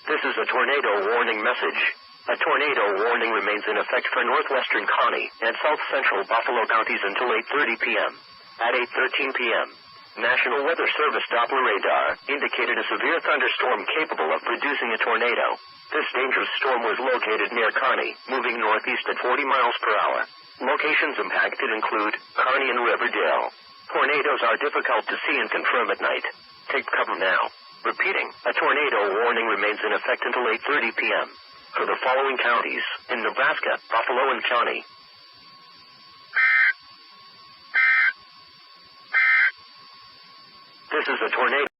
This is a tornado warning message. A tornado warning remains in effect for northwestern Kearney and south-central Buffalo counties until 8:30 p.m. At 8:13 p.m., National Weather Service Doppler radar indicated a severe thunderstorm capable of producing a tornado. This dangerous storm was located near Kearney, moving northeast at 40 miles per hour. Locations impacted include Kearney and Riverdale. Tornadoes are difficult to see and confirm at night. Take cover now. Repeating, a tornado warning remains in effect until 8:30 p.m. for the following counties in Nebraska, Buffalo, and Kearney. This is a tornado.